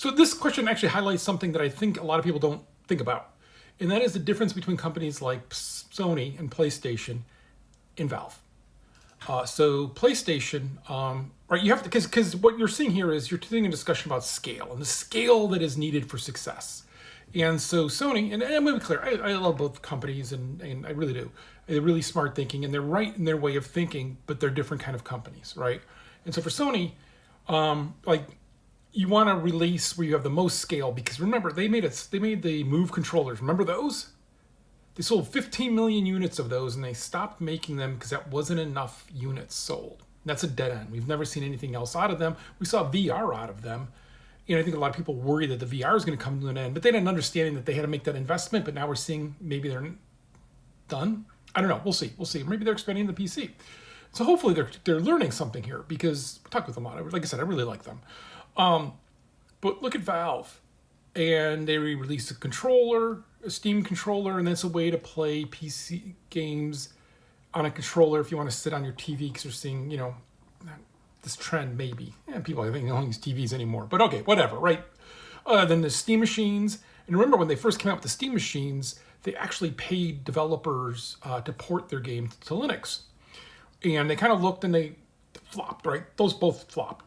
So this question actually highlights something that I think a lot of people don't think about, and that is the difference between companies like Sony and PlayStation and Valve. So PlayStation, right? You have to because what you're seeing here is you're seeing a discussion about scale and the scale that is needed for success. And so Sony, and I'm going to be clear, I love both companies, and I really do. They're really smart thinking, and they're right in their way of thinking, but they're different kind of companies, right? And so for Sony, like you want to release where you have the most scale, because remember they made the Move controllers. Remember those? They sold 15 million units of those, and they stopped making them because that wasn't enough units sold. And that's a dead end. We've never seen anything else out of them. We saw VR out of them. And I think a lot of people worry that the VR is going to come to an end, but they didn't understand that they had to make that investment. But now we're seeing maybe they're done. I don't know. We'll see. We'll see. Maybe they're expanding the PC. So hopefully they're learning something here, because we talked with them a lot. Like I said, I really like them. But look at Valve, and they released a controller, a Steam controller, and that's a way to play PC games on a controller if you want to sit on your TV, because you're seeing, this trend maybe. People, I think, don't use TVs anymore. But okay, whatever, right? Then the Steam machines. And remember, when they first came out with the Steam machines, they actually paid developers to port their game to Linux. And they kind of looked and they flopped, right? Those both flopped.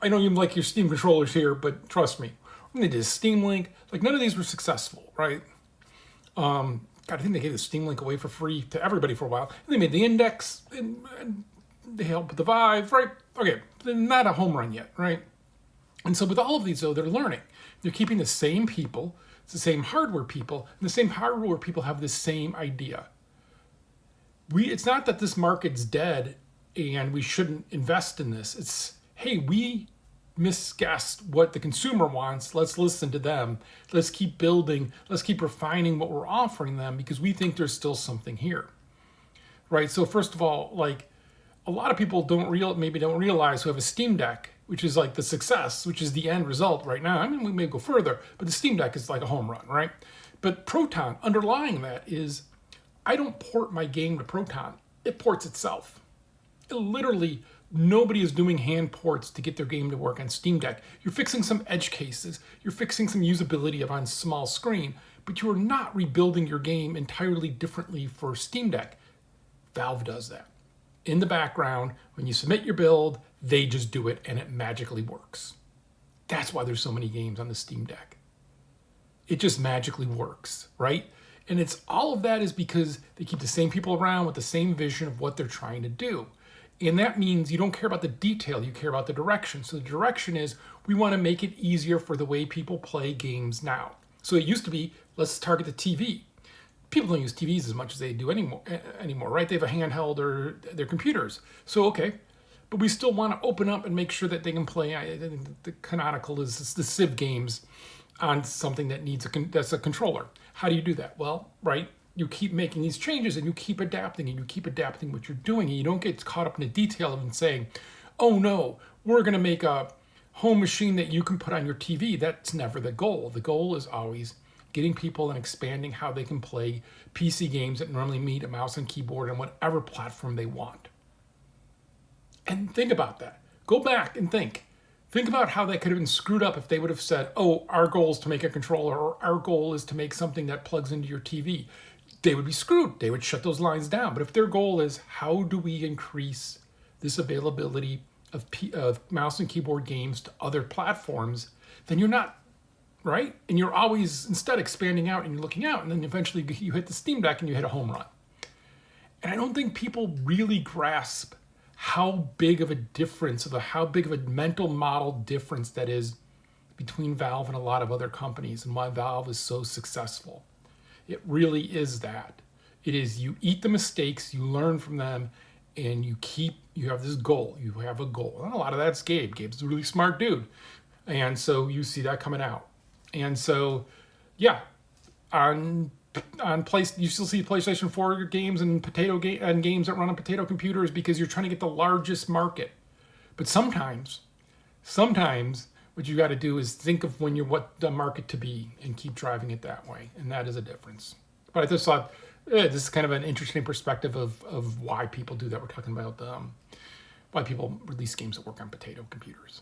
I know you like your Steam controllers here, but trust me. When they did Steam Link, like none of these were successful, right? God, I think they gave the Steam Link away for free to everybody for a while. And they made the Index, and they helped with the Vive, right? Okay, not a home run yet, right? And so with all of these, though, they're learning. They're keeping the same people, it's the same hardware people, and the same hardware people have the same idea. It's not that this market's dead and we shouldn't invest in this. It's, hey, we misguessed what the consumer wants. Let's listen to them. Let's keep building. Let's keep refining what we're offering them, because we think there's still something here, right? So first of all, like a lot of people maybe don't realize, who have a Steam Deck, which is like the success, which is the end result right now. I mean, we may go further, but the Steam Deck is like a home run, right? But Proton, underlying that is, I don't port my game to Proton. It ports itself. Literally, nobody is doing hand ports to get their game to work on Steam Deck. You're fixing some edge cases. You're fixing some usability on small screen, but you are not rebuilding your game entirely differently for Steam Deck. Valve does that. In the background, when you submit your build, they just do it and it magically works. That's why there's so many games on the Steam Deck. It just magically works, right? And it's all of that is because they keep the same people around with the same vision of what they're trying to do. And that means you don't care about the detail, you care about the direction. So the direction is, we want to make it easier for the way people play games now. So it used to be, let's target the TV. People don't use TVs as much as they do anymore, right? They have a handheld or their computers. So, okay. But we still want to open up and make sure that they can play, I think the canonical is the Civ games on something that needs that's a controller. How do you do that? Well, right, you keep making these changes and you keep adapting what you're doing, and you don't get caught up in the detail of saying, oh no, we're going to make a home machine that you can put on your TV. That's never the goal. The goal is always getting people and expanding how they can play PC games that normally meet a mouse and keyboard on whatever platform they want. And think about that. Go back and think. Think about how that could have been screwed up if they would have said, oh, our goal is to make a controller, or our goal is to make something that plugs into your TV. They would be screwed. They would shut those lines down. But if their goal is, how do we increase this availability of mouse and keyboard games to other platforms, then you're not, right? And you're always instead expanding out and you're looking out, and then eventually you hit the Steam Deck and you hit a home run. And I don't think people really grasp how big of a difference, how big of a mental model difference that is between Valve and a lot of other companies, and why Valve is so successful. It really is that. It is, you eat the mistakes, you learn from them, and you have this goal. You have a goal. And a lot of that's Gabe. Gabe's a really smart dude. And so you see that coming out. And so, yeah, on you still see PlayStation 4 games and games that run on potato computers, because you're trying to get the largest market. But sometimes what you got to do is think of when you're what the market to be and keep driving it that way, and that is a difference. But I just thought this is kind of an interesting perspective of why people do that. We're talking about why people release games that work on potato computers.